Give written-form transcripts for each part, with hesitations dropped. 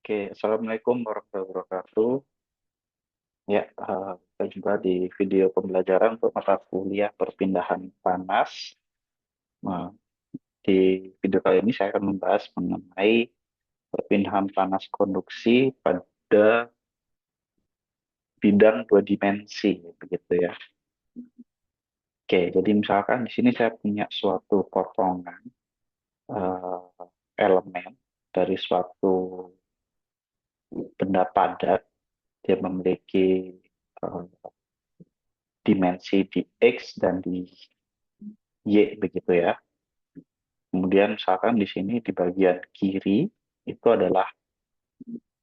Oke, Assalamualaikum warahmatullahi wabarakatuh. Ya, kita jumpa di video pembelajaran untuk mata kuliah perpindahan panas. Nah, di video kali ini saya akan membahas mengenai perpindahan panas konduksi pada bidang dua dimensi, begitu ya. Oke, jadi misalkan di sini saya punya suatu potongan elemen dari suatu benda padat, dia memiliki eh, dimensi di X dan di Y begitu ya. Kemudian misalkan di sini di bagian kiri itu adalah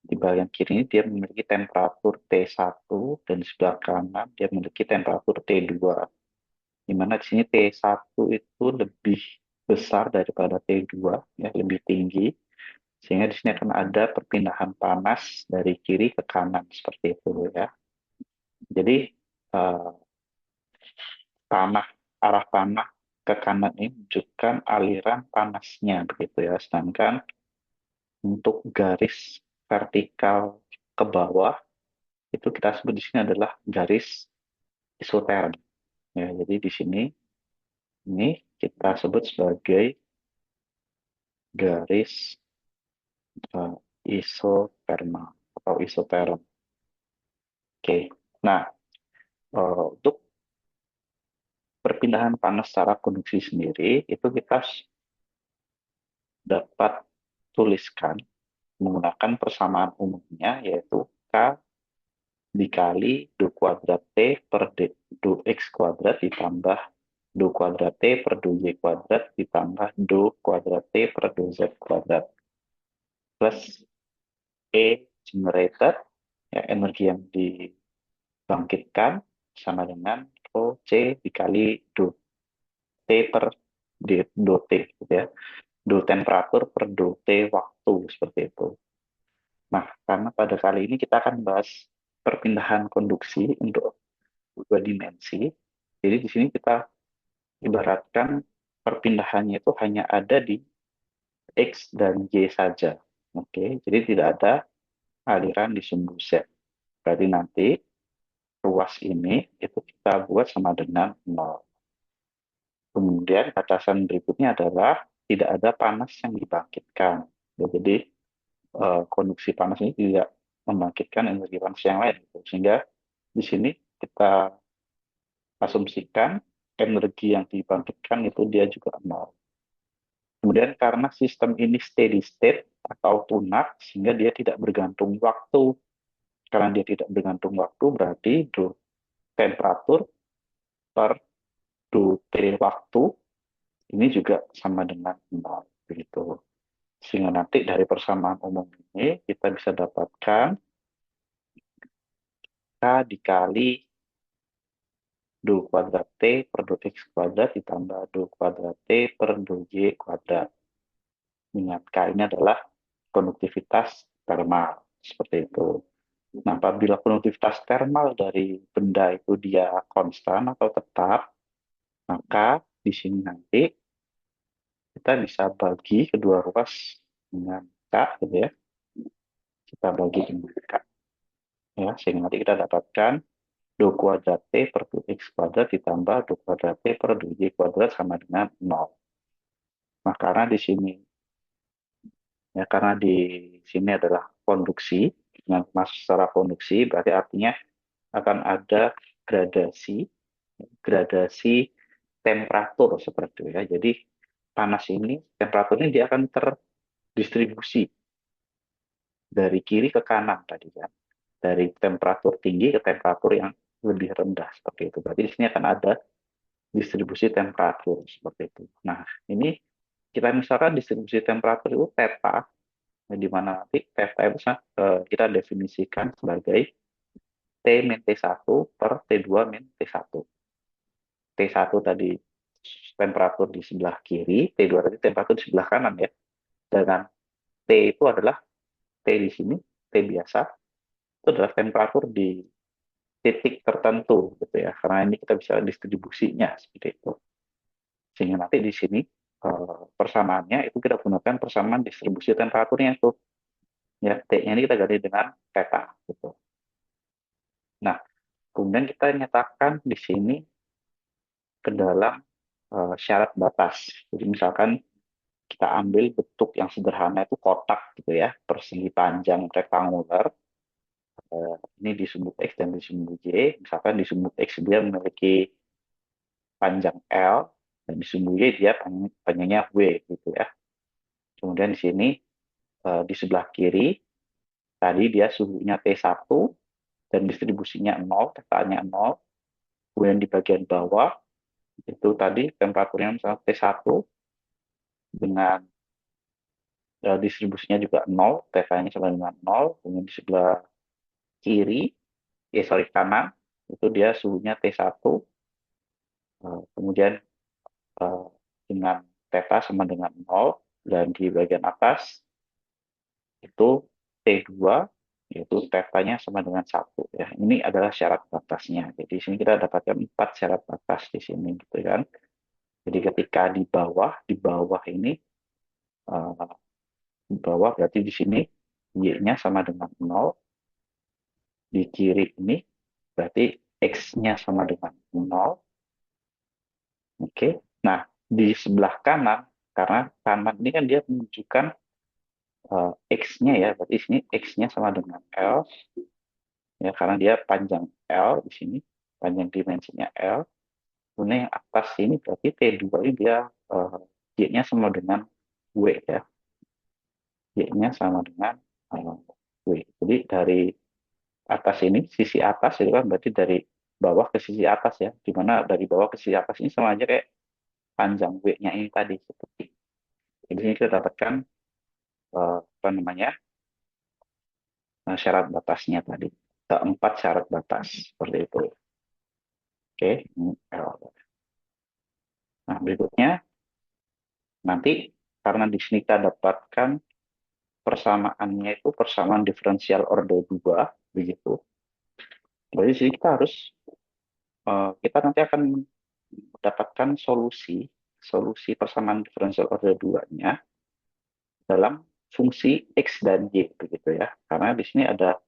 di bagian kiri ini dia memiliki temperatur T1 dan di sebelah kanan dia memiliki temperatur T2. Di mana di sini T1 itu lebih besar daripada T2 ya, lebih tinggi sehingga di sini akan ada perpindahan panas dari kiri ke kanan seperti itu ya. Jadi eh, tanah arah panah ke kanan ini menunjukkan aliran panasnya begitu ya. Sedangkan untuk garis vertikal ke bawah itu kita sebut di sini adalah garis isoterm. Ya, jadi di sini ini kita sebut sebagai garis uh, isotermal atau isoterm. Oke. Nah, untuk perpindahan panas secara konduksi sendiri itu kita dapat tuliskan menggunakan persamaan umumnya yaitu K dikali do kuadrat T per do X kuadrat ditambah do kuadrat T per do Y kuadrat ditambah do kuadrat T per do Z kuadrat plus E generated, ya, energi yang dibangkitkan sama dengan Rho C dikali do T per do T, gitu ya. Do temperatur per do T waktu, seperti itu. Nah, karena pada kali ini kita akan bahas perpindahan konduksi untuk dua dimensi, jadi di sini kita ibaratkan perpindahannya itu hanya ada di X dan Y saja. Oke, jadi tidak ada aliran di sumbu Z. Berarti nanti ruas ini itu kita buat sama dengan 0. Kemudian batasan berikutnya adalah tidak ada panas yang dibangkitkan. Ya, jadi konduksi panas ini tidak membangkitkan energi panas yang lain. Gitu. Sehingga di sini kita asumsikan energi yang dibangkitkan itu dia juga 0. Kemudian karena sistem ini steady state atau lunak, sehingga dia tidak bergantung waktu. Karena dia tidak bergantung waktu, berarti temperatur per T waktu ini juga sama dengan 0. Begitu. Sehingga nanti dari persamaan umum ini kita bisa dapatkan K dikali do kuadrat T per do X kuadrat ditambah do kuadrat T per do Y kuadrat. Ingat, K ini adalah konduktivitas termal. Seperti itu. Nah, apabila konduktivitas termal dari benda itu dia konstan atau tetap, maka di sini nanti kita bisa bagi kedua ruas dengan K, gitu ya. Kita bagi dengan K. Ya, sehingga nanti kita dapatkan do kuadrat T per do X kuadrat ditambah do kuadrat T per do Y kuadrat sama dengan 0. Nah, karena di sini adalah konduksi, dengan mas secara konduksi, berarti artinya akan ada gradasi, gradasi temperatur seperti itu ya. Jadi panas ini, temperatur ini dia akan terdistribusi dari kiri ke kanan tadi kan. Dari temperatur tinggi ke temperatur yang lebih rendah seperti itu. Berarti di sini akan ada distribusi temperatur seperti itu. Nah, ini kita misalkan distribusi temperatur itu theta, di mana nanti theta itu kita definisikan sebagai T min T1 per T2 min T1. T1 tadi temperatur di sebelah kiri, T2 tadi temperatur di sebelah kanan ya. Dengan T itu adalah T di sini, T biasa, itu adalah temperatur di titik tertentu gitu ya. Karena ini kita bisa distribusinya seperti itu. Sehingga nanti di sini persamaannya itu kita gunakan persamaan distribusi temperaturnya itu. Ya, T-nya ini kita ganti dengan theta gitu. Nah, kemudian kita nyatakan di sini ke dalam syarat batas. Jadi misalkan kita ambil bentuk yang sederhana itu kotak gitu ya, persegi panjang rektangular. Ini di sumbu X dan di sumbu Y. Misalkan di sumbu X dia memiliki panjang L, dan di sumbu Y dia panjangnya W gitu ya. Kemudian di sini di sebelah kiri tadi dia suhunya T1 dan distribusinya 0, tetanya 0. Kemudian di bagian bawah itu tadi temperaturnya misalnya T1 dengan distribusinya juga 0, tetanya sama dengan 0. Kemudian di sebelah kiri, kanan, itu dia suhunya T1, kemudian eh, dengan theta sama dengan 0, dan di bagian atas itu T2, yaitu tetanya sama dengan 1. Ya. Ini adalah syarat batasnya. Jadi di sini kita dapatkan 4 syarat batas di sini gitu kan. Jadi ketika di bawah ini, eh, di bawah berarti di sini Y-nya sama dengan 0, di kiri ini berarti X-nya sama dengan 0. Oke. Nah, di sebelah kanan, karena kanan ini kan dia menunjukkan X-nya ya, berarti sini X-nya sama dengan L, ya karena dia panjang L di sini, panjang dimensinya L. Kemudian yang atas ini berarti T2 ini dia Y-nya sama dengan W ya, Y-nya sama dengan W. Jadi dari atas ini, sisi atas itu kan berarti dari bawah ke sisi atas ya, di mana dari bawah ke sisi atas ini sama aja kayak panjang W-nya ini tadi. Seperti. Jadi sini kita dapatkan apa namanya syarat batasnya tadi. Empat syarat batas seperti itu. Oke, ini L. Nah, berikutnya nanti karena di sini kita dapatkan persamaannya itu persamaan diferensial order 2 begitu. Jadi di sini kita harus kita nanti akan mendapatkan solusi solusi persamaan diferensial order 2-nya dalam fungsi X dan Y begitu ya. Karena di sini ada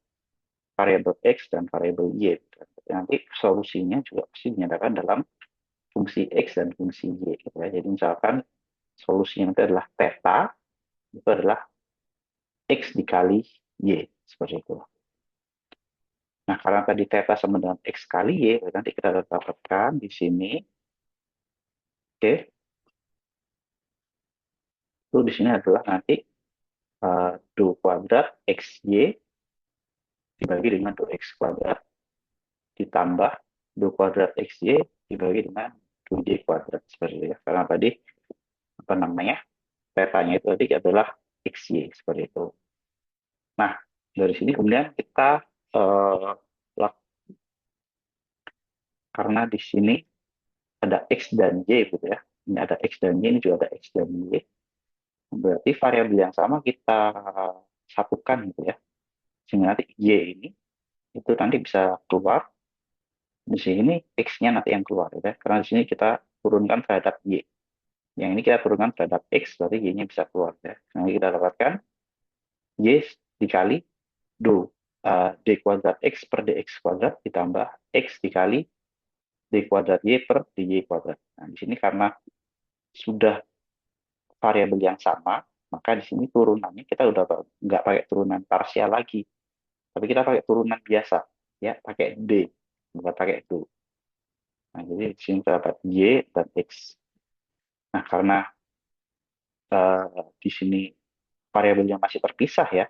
variabel X dan variabel Y. Nanti solusinya juga pasti dinyatakan dalam fungsi X dan fungsi Y. Gitu ya. Jadi misalkan solusinya nanti adalah theta, itu adalah X dikali Y. Seperti itu. Nah, karena tadi theta sama dengan X kali Y, nanti kita dapatkan di sini, oke, itu di sini adalah nanti 2 kuadrat XY dibagi dengan 2X kuadrat, ditambah 2 kuadrat XY dibagi dengan 2Y kuadrat. Seperti itu ya. Karena tadi, apa namanya, tetanya itu tadi adalah XY. Seperti itu. Nah, dari sini kemudian kita eh, karena di sini ada X dan Y gitu ya. Ini ada X dan Y, ini juga ada X dan Y. Berarti variabel yang sama kita satukan gitu ya. Sehingga nanti Y ini itu nanti bisa keluar. Di sini X-nya nanti yang keluar gitu ya. Karena di sini kita turunkan terhadap Y. Yang ini kita turunkan terhadap X, berarti Y-nya bisa keluar ya. Nanti kita dapatkan Y dikali D kuadrat X per DX kuadrat ditambah X dikali D kuadrat Y per DY kuadrat. Nah, di sini karena sudah variabel yang sama, maka di sini turunannya kita udah nggak pakai turunan parsial lagi, tapi kita pakai turunan biasa, ya pakai D, bukan pakai itu. Nah, jadi di sini kita dapat Y dan X. Nah, karena di sini variabelnya masih terpisah ya,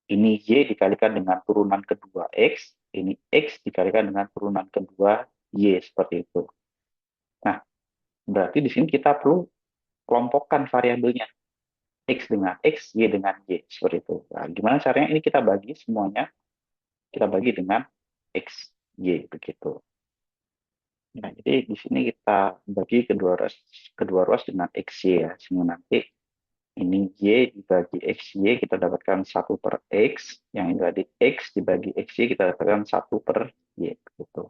ini Y dikalikan dengan turunan kedua X, ini X dikalikan dengan turunan kedua Y, seperti itu. Nah, berarti di sini kita perlu kelompokkan variabelnya. X dengan X, Y dengan Y. Seperti itu. Nah, gimana caranya? Ini kita bagi semuanya. Kita bagi dengan X, Y. Begitu. Nah, jadi di sini kita bagi kedua ruas dengan X, Y ya. Sehingga nanti ini Y dibagi X, Y kita dapatkan 1 per X. Yang ini tadi X dibagi X, Y kita dapatkan 1 per Y. Begitu.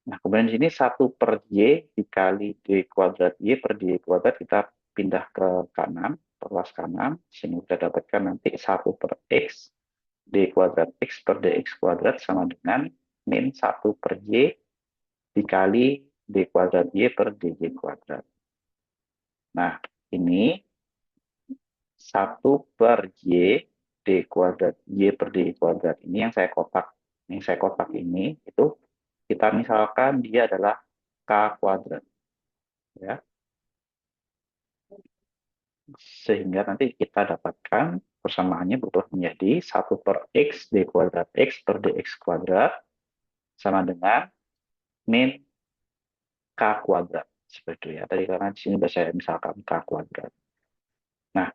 Nah, kemudian di sini 1 per Y dikali D kuadrat Y per D kuadrat kita pindah ke kanan. perluas kanan, sehingga kita dapatkan nanti 1 per X, D kuadrat X per DX kuadrat sama dengan min 1 per Y dikali D kuadrat Y per DJ kuadrat. Nah, ini 1 per Y D kuadrat Y per D kuadrat ini yang saya kotak. Yang saya kotak ini, itu kita misalkan dia adalah K kuadrat. Ya. Sehingga nanti kita dapatkan persamaannya berubah menjadi 1 per X D kuadrat X per DX kuadrat sama dengan min K kuadrat. Seperti itu ya. Tadi karena di sini saya misalkan K kuadrat. Nah,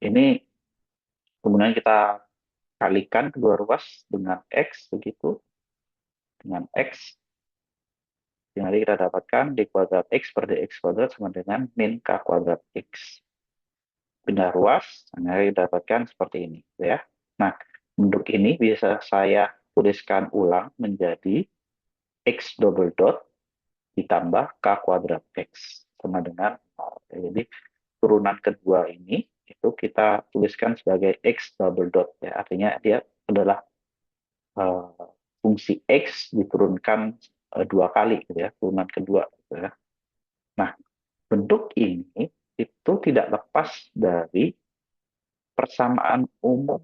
ini kemudian kita kalikan kedua ruas dengan X begitu. Dengan X. Yang nanti kita dapatkan D kuadrat X per DX kuadrat sama dengan min K kuadrat X. Pindah ruas, nanti kita dapatkan seperti ini. Ya. Nah, bentuk ini bisa saya tuliskan ulang menjadi X double dot ditambah K kuadrat X sama dengan 0. Jadi turunan kedua ini itu kita tuliskan sebagai X double dot. Ya. Artinya dia adalah fungsi X diturunkan 2 kali, gitu ya, turunan kedua. Gitu ya. Nah, bentuk ini itu tidak lepas dari persamaan umum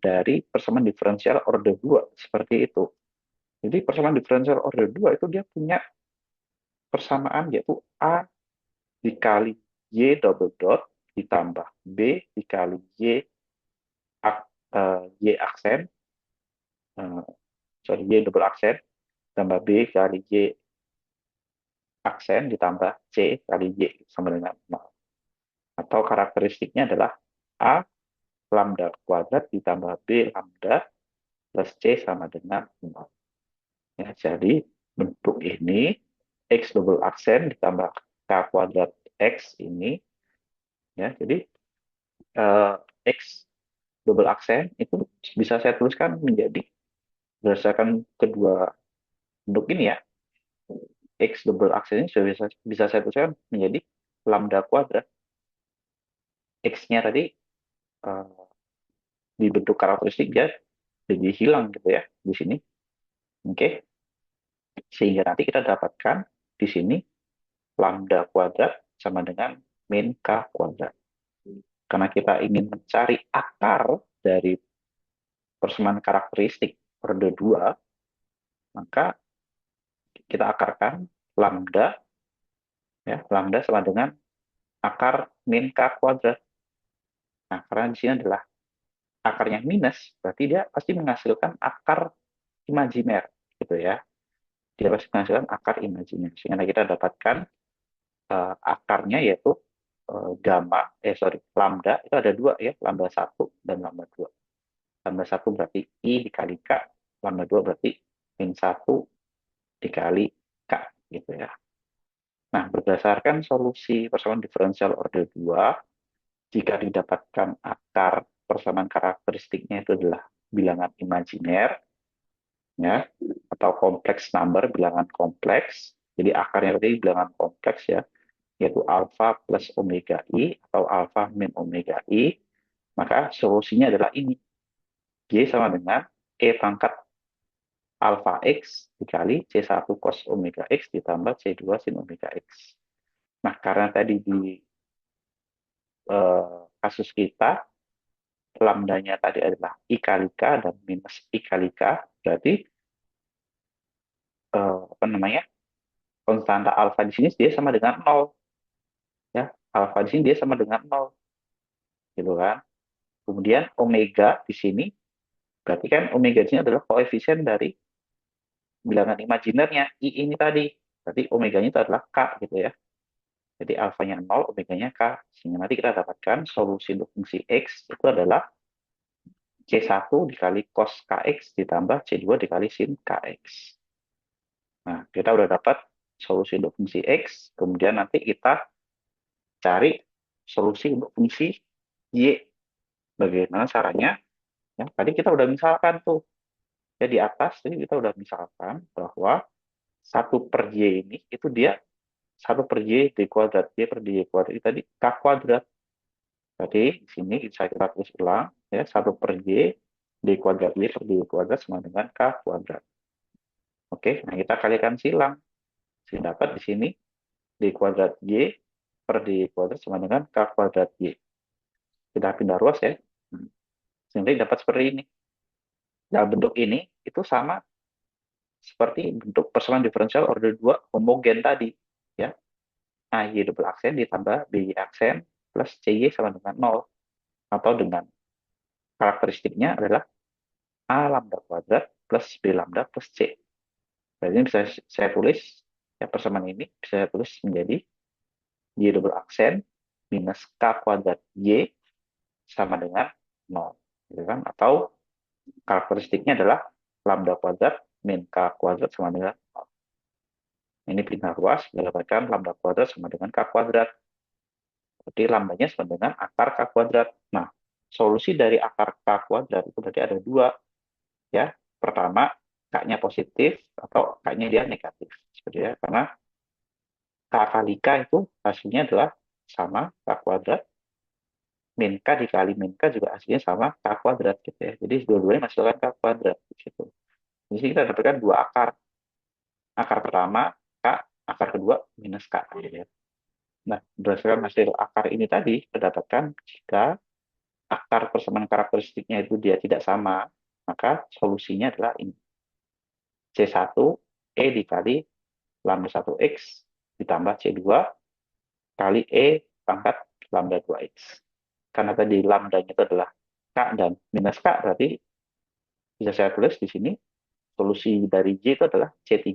dari persamaan diferensial order 2 seperti itu. Jadi persamaan diferensial order 2 itu dia punya persamaan yaitu A dikali Y double dot ditambah B dikali Y aksen, Y double aksen tambah B kali Y aksen ditambah C kali Y sama dengan 0. Atau karakteristiknya adalah A lambda kuadrat ditambah B lambda plus C sama dengan 0. Ya, jadi bentuk ini X double aksen ditambah K kuadrat X ini, ya, jadi X double aksen itu bisa saya tuliskan menjadi berdasarkan kedua bentuk ini ya, X double aksen ini sudah bisa saya tuliskan menjadi lambda kuadrat. X-nya tadi di bentuk karakteristik dia jadi hilang gitu ya di sini. Oke. Sehingga nanti kita dapatkan di sini lambda kuadrat sama dengan min K kuadrat. Karena kita ingin mencari akar dari persamaan karakteristik order 2, maka kita akarkan lambda, ya, lambda sama dengan akar min K kuadrat. Nah, karena di sini adalah akarnya minus, berarti dia pasti menghasilkan akar imajiner, gitu ya. Dia pasti menghasilkan akar imajiner. Sehingga kita dapatkan akarnya yaitu lambda itu ada 2 ya, lambda 1 dan lambda 2. Lambda 1 berarti I dikali K, lambda 2 berarti min 1 dikali K, gitu ya. Nah, berdasarkan solusi persamaan diferensial order 2, jika didapatkan akar persamaan karakteristiknya itu adalah bilangan imajiner, ya, atau kompleks number, bilangan kompleks. Jadi akarnya tadi bilangan kompleks ya, yaitu alfa plus omega i atau alfa min omega i, maka solusinya adalah ini. Y sama dengan E pangkat alfa X dikali C1 cos omega X ditambah C2 sin omega X. Nah, karena tadi di kasus kita, lambdanya tadi adalah I kali K dan minus I kali K, berarti apa namanya, konstanta alfa di sini dia sama dengan 0. Ya, alfa di sini dia sama dengan 0. Gitu kan. Kemudian omega di sini, berarti kan omega di sini adalah koefisien dari bilangan imajinernya, I ini tadi. Berarti omeganya itu adalah K, gitu ya. Jadi alfanya 0, omeganya K. Sehingga nanti kita dapatkan solusi untuk fungsi X itu adalah C1 dikali cos KX ditambah C2 dikali sin KX. Nah, kita udah dapat solusi untuk fungsi X, kemudian nanti kita cari solusi untuk fungsi Y. Bagaimana caranya? Ya, tadi kita udah misalkan tuh, ya di atas, jadi kita udah misalkan bahwa 1 per Y ini, itu dia 1 per Y D kuadrat, Y per DY kuadrat, itu tadi K kuadrat. Berarti di sini bisa kita tulis ulang, ya, 1 per Y D kuadrat, Y per DY kuadrat sama dengan K kuadrat. Oke, nah kita kalikan silang. Sehingga dapat di sini D kuadrat Y per DY kuadrat sama dengan K kuadrat Y. Kita pindah ruas ya. Sehingga dapat seperti ini. Dalam bentuk ini, itu sama seperti bentuk persamaan diferensial order 2 homogen tadi. Ya. AY double aksen ditambah BY aksen plus CY sama dengan 0. Atau dengan karakteristiknya adalah A lambda kuadrat plus B lambda plus C. Jadi ini bisa saya tulis, ya, persamaan ini bisa saya tulis menjadi Y double aksen minus K kuadrat Y sama dengan 0. Gitu kan? Atau karakteristiknya adalah lambda kuadrat min K kuadrat sama dengan 0. Ini pindah ruas, mendapatkan lambda kuadrat sama dengan K kuadrat. Jadi lambdanya sama dengan akar K kuadrat. Nah, solusi dari akar K kuadrat itu berarti ada dua. Ya, pertama, K-nya positif atau K-nya dia negatif. Seperti ya, karena K kali K itu hasilnya adalah sama K kuadrat, min K dikali min K juga hasilnya sama K kuadrat gitu ya. Jadi dua-duanya menghasilkan K kuadrat gitu. Di sini kita dapatkan dua akar. Akar pertama K, akar kedua minus K gitu ya. Nah, berdasarkan hasil akar ini tadi, mendapatkan jika akar persamaan karakteristiknya itu dia tidak sama, maka solusinya adalah ini. C1 E dikali lambda 1X ditambah C2 kali E pangkat lambda 2X. Karena tadi lambdanya itu adalah K dan minus K, berarti bisa saya tulis di sini, solusi dari J itu adalah C3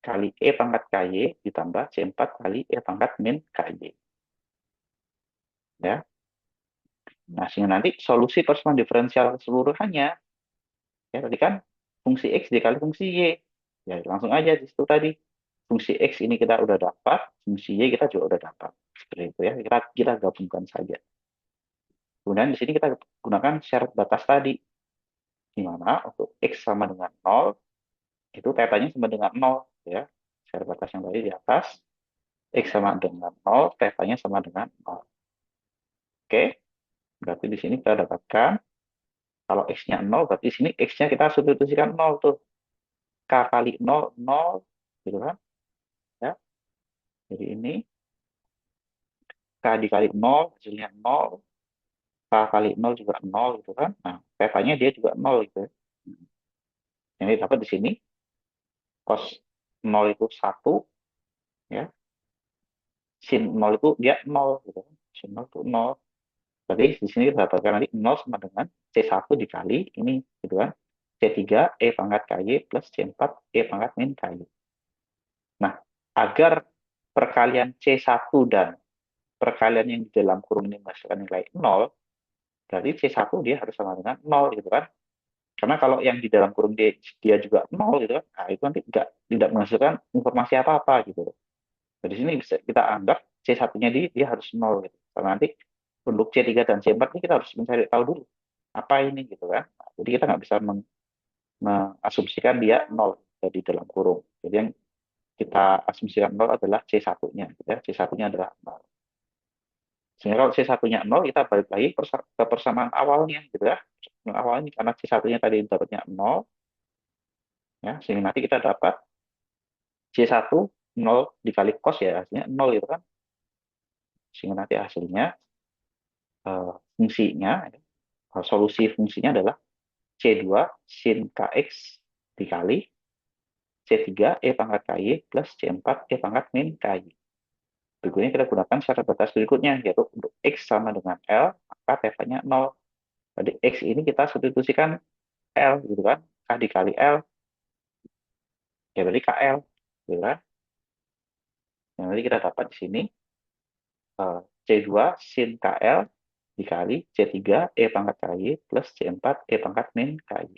kali E pangkat KY ditambah C4 kali E pangkat min KY. Ya. Nah, sehingga nanti solusi persamaan diferensial keseluruhannya, ya tadi kan fungsi X dikali fungsi Y. Ya, langsung aja di situ tadi. Fungsi X ini kita udah dapat, fungsi Y kita juga udah dapat. Seperti itu ya, kita gabungkan saja. Kemudian di sini kita gunakan syarat batas tadi. Di mana untuk X sama dengan 0, itu tetanya sama dengan 0. Ya. Syarat batas yang tadi di atas, X sama dengan 0, tetanya sama dengan 0. Oke, berarti di sini kita dapatkan kalau X-nya 0, berarti di sini X-nya kita substitusikan 0 tuh. K kali 0, 0, gitu kan. Ya. Jadi ini K dikali 0, hasilnya 0. K kali 0 juga 0, gitu kan. Nah, tetanya dia juga 0, gitu ya. Yang dapat di sini, cos 0 itu 1, ya. Sin 0 itu dia 0, gitu kan. Sin 0 itu 0. Berarti di sini kita dapatkan nanti 0 sama dengan C1 dikali ini, gitu kan. C3 E pangkat KY plus C4 E pangkat min KY. Nah, agar perkalian C1 dan perkalian yang di dalam kurung ini menghasilkan nilai 0, berarti C1 dia harus sama dengan 0, gitu kan. Karena kalau yang di dalam kurung dia juga 0, gitu kan, nah itu nanti tidak menghasilkan informasi apa-apa, gitu. Jadi sini bisa kita anggap C1-nya dia harus 0, gitu. Karena nanti untuk C3 dan C4 ini kita harus mencari tahu dulu apa ini, gitu kan. Nah, jadi kita nggak bisa mengasumsikan dia 0 di dalam kurung. Jadi yang kita asumsikan 0 adalah C1-nya, gitu ya. C1-nya adalah 0. Sehingga kalau C1-nya 0, kita balik lagi ke persamaan awalnya, gitu ya. Yang awalnya karena C1-nya tadi dapatnya 0, ya, sehingga nanti kita dapat C1 0 dikali cos, ya hasilnya 0, gitu kan. Sehingga nanti hasilnya fungsinya, solusi fungsinya adalah C2 sin KX dikali C3 E pangkat KY plus C4 E pangkat min KY. Berikutnya kita gunakan syarat batas berikutnya, yaitu untuk X sama dengan L, maka T-nya 0. Jadi X ini kita substitusikan L, gitu kan. K dikali L, ya berarti KL, gitu kan. Yang nanti kita dapat di sini C2 sin KL dikali C3 E pangkat KY plus C4 E pangkat min KY.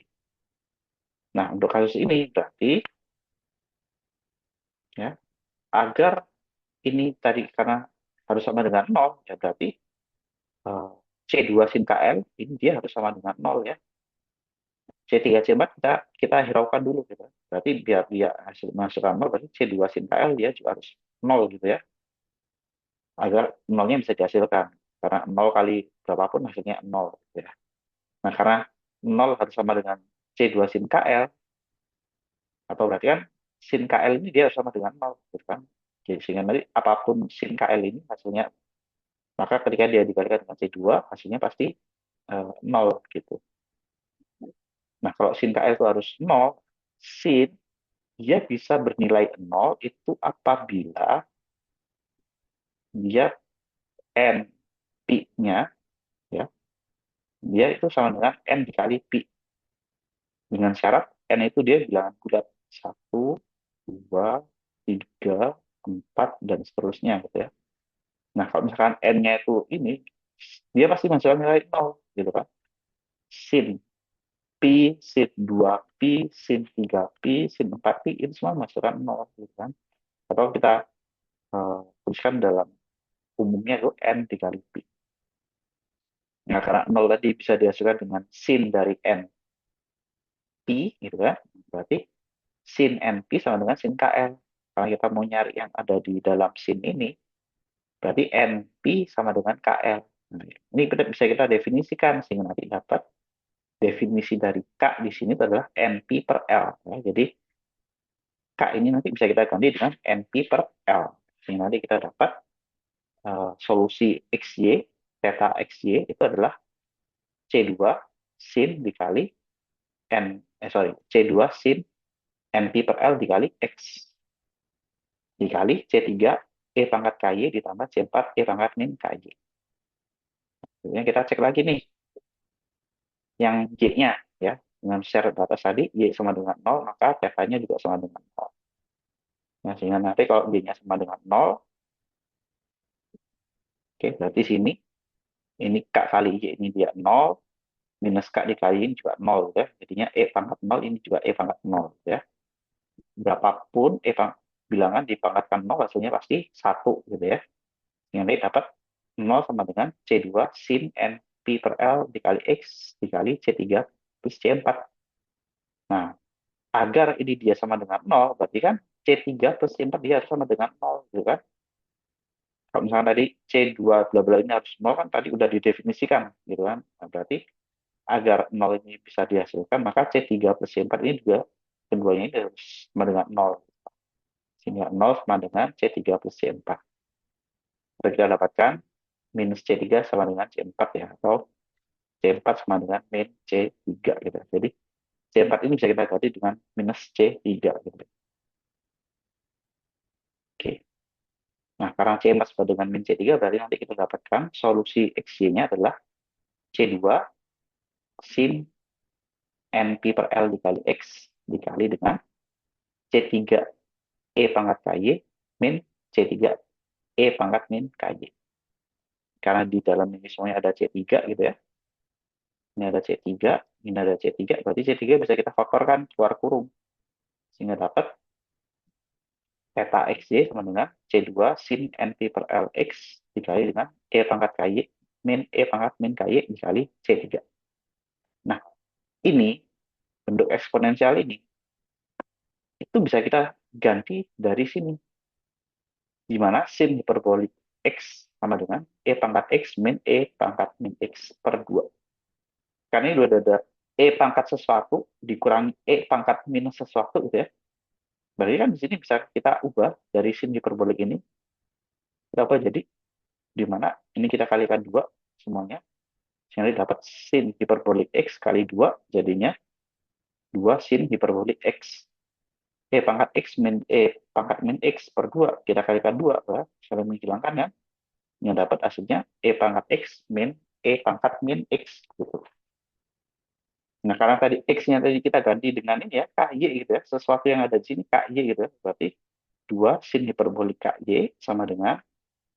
Nah, untuk kasus ini berarti, ya, agar ini tadi karena harus sama dengan 0, ya berarti C2 sin KL ini dia harus sama dengan 0, ya. C3 C4 kita hiraukan dulu, gitu. Berarti biar dia hasil menghasilkan 0, berarti C2 sin KL dia juga harus nol gitu ya, agar nolnya bisa dihasilkan. Karena nol kali berapapun hasilnya nol gitu ya. Nah, karena nol harus sama dengan C2 sin KL, atau berarti kan sin KL ini dia harus sama dengan nol gitu kan. Jadi sehingga nanti apapun sin KL ini hasilnya, maka ketika dia dikalikan dengan C2 hasilnya pasti nol gitu. Nah, kalau sin KL itu harus nol, sin dia bisa bernilai nol itu apabila dia n pi-nya ya, dia itu sama dengan n dikali pi, dengan syarat n itu dia bilangan bulat, satu, dua, tiga, empat, dan seterusnya gitu ya. Nah, kalau misalkan n-nya itu ini, dia pasti menghasilkan nilai nol gitu kan. Sin pi, sin 2 pi, sin 3 pi, sin 4 pi, itu semua menghasilkan nol gitu kan. Atau kita tuliskan dalam umumnya itu n dikali pi. Nah, karena nol tadi bisa dihasilkan dengan sin dari n pi gitu kan, berarti sin np sama dengan sin kl. Karena kita mau nyari yang ada di dalam sin ini, berarti np sama dengan kl. Nah, ini bisa kita definisikan sehingga nanti dapat definisi dari k di sini itu adalah np per l. Ya, jadi k ini nanti bisa kita ganti dengan np per l. Sehingga nanti kita dapat solusi xy, theta xy itu adalah C2 sin dikali C2 sin np per l dikali x dikali C3 E pangkat KY ditambah C4 E pangkat min KY. Kemudian kita cek lagi nih yang Y-nya ya. Dengan share batas tadi Y sama dengan 0, maka theta-nya juga sama dengan 0. Nah, sehingga nanti kalau Y-nya sama dengan 0, oke, berarti sini ini K kali Y ini dia 0, minus K dikali ini juga 0 ya. Jadinya E pangkat 0 ini juga E pangkat 0 ya. Berapapun bilangan dipangkatkan 0 hasilnya pasti 1 gitu ya. Yang nanti dapat 0 sama dengan C2 sin N Pi per L dikali X dikali C3 plus C4. Nah, agar ini dia sama dengan 0, berarti kan C3 plus C4 dia harus sama dengan 0, gitu kan? Kalau misalnya tadi C2 bla bla ini harus 0 kan tadi udah didefinisikan, gitu kan? Nah, berarti agar 0 ini bisa dihasilkan, maka C3 plus C4 ini juga keduanya ini harus sama dengan 0. Sehingga 0 sama dengan C3 plus C4. Kita dapatkan minus C3 sama dengan C4 ya, atau C4 sama dengan min C3 gitu. Jadi C4 ini bisa kita ganti dengan minus C3 gitu. Oke. Nah, karena C4 sama dengan min C3 berarti nanti kita dapatkan solusi XY-nya adalah C2 sin NP per L dikali X dikali dengan C3 E pangkat KY min C3 E pangkat min KY. Karena di dalam ini semuanya ada C3 gitu ya. Ini ada C3, ini ada C3, berarti C3 bisa kita faktorkan keluar kurung. Sehingga dapat theta XY sama dengan C2 sin NP per L X dikali dengan E pangkat KY min E pangkat min KY dikali C3. Nah, ini bentuk eksponensial ini itu bisa kita ganti dari sini, di mana sin hiperbolik X sama dengan E pangkat X min E pangkat min X per 2. Karena ini udah ada E pangkat sesuatu dikurangi E pangkat minus sesuatu gitu ya. Berarti kan di sini bisa kita ubah dari sin hiperbolik ini. Kita ubah jadi di mana ini kita kalikan 2 semuanya. Sehingga dapat sin hiperbolik X kali 2 jadinya 2 sin hiperbolik X. E pangkat X min E pangkat min X per 2. Kita kalikan 2. Ya. Saling menghilangkan ya. Yang dapat hasilnya E pangkat X min E pangkat min X. Gitu. Nah, karena tadi X-nya tadi kita ganti dengan ini ya, KY gitu ya. Sesuatu yang ada di sini KY gitu ya. Berarti 2 sin hiperbolik KY sama dengan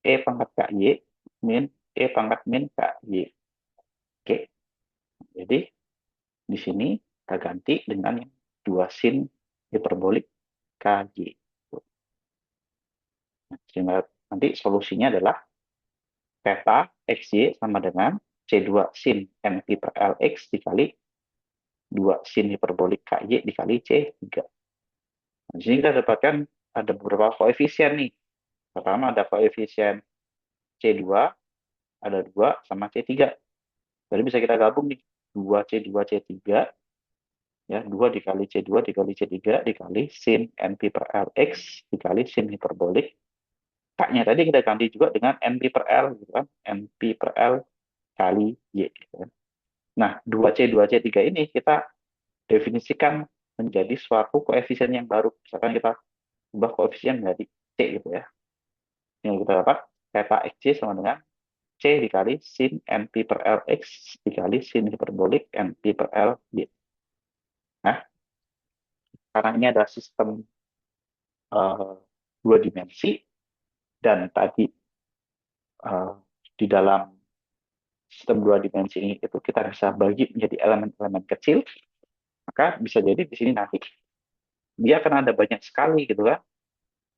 E pangkat KY min E pangkat min KY. Oke. Jadi di sini kita ganti dengan 2 sin hiperbolik KY. Nah, sehingga nanti solusinya adalah theta XY sama dengan C2 sin NP per LX dikali 2 sin hiperbolik KY dikali C3. Nah, di sini kita dapatkan ada beberapa koefisien nih. Pertama ada koefisien C2, ada 2 sama C3. Jadi bisa kita gabung nih, 2C2 C3, ya 2 dikali C2 dikali C3 dikali sin NP per Lx dikali sin hiperbolik. K-nya tadi kita ganti juga dengan NP per L, gitu kan? NP per L kali Y. Gitu kan? Nah, 2C2C3 ini kita definisikan menjadi suatu koefisien yang baru. Misalkan kita ubah koefisien menjadi C gitu ya. Yang kita dapat theta xc sama dengan C dikali sin NP per Lx dikali sin hiperbolik NP per L Y. Nah, karena ini adalah sistem uh, dua dimensi, dan tadi uh, di dalam sistem dua dimensi ini itu kita bisa bagi menjadi elemen-elemen kecil, maka bisa jadi di sini nanti dia akan ada banyak sekali gitu kan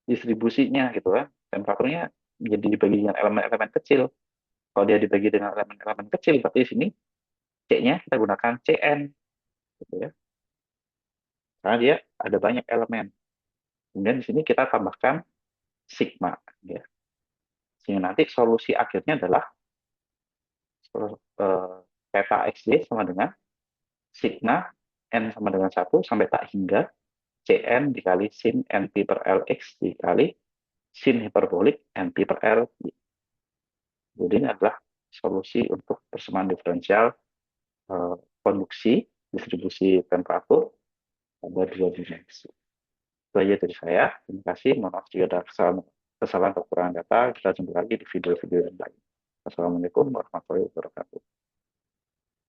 distribusinya gitu kan, temperaturnya menjadi dibagi dengan elemen-elemen kecil. Kalau dia dibagi dengan elemen-elemen kecil, berarti di sini C-nya kita gunakan Cn gitu ya, karena dia ada banyak elemen. Kemudian di sini kita tambahkan sigma ya. Sehingga nanti solusi akhirnya adalah theta xd sama dengan sigma n sama dengan 1 sampai tak hingga Cn dikali sin NP per Lx dikali sin hiperbolik NP per L. Jadi ini adalah solusi untuk persamaan diferensial konduksi distribusi temperatur pada dua dimensi. Itu aja dari saya. Terima kasih. Mohon maaf jika ada kesalahan atau kekurangan data. Kita jumpa lagi di video-video yang lain. Assalamualaikum warahmatullahi wabarakatuh.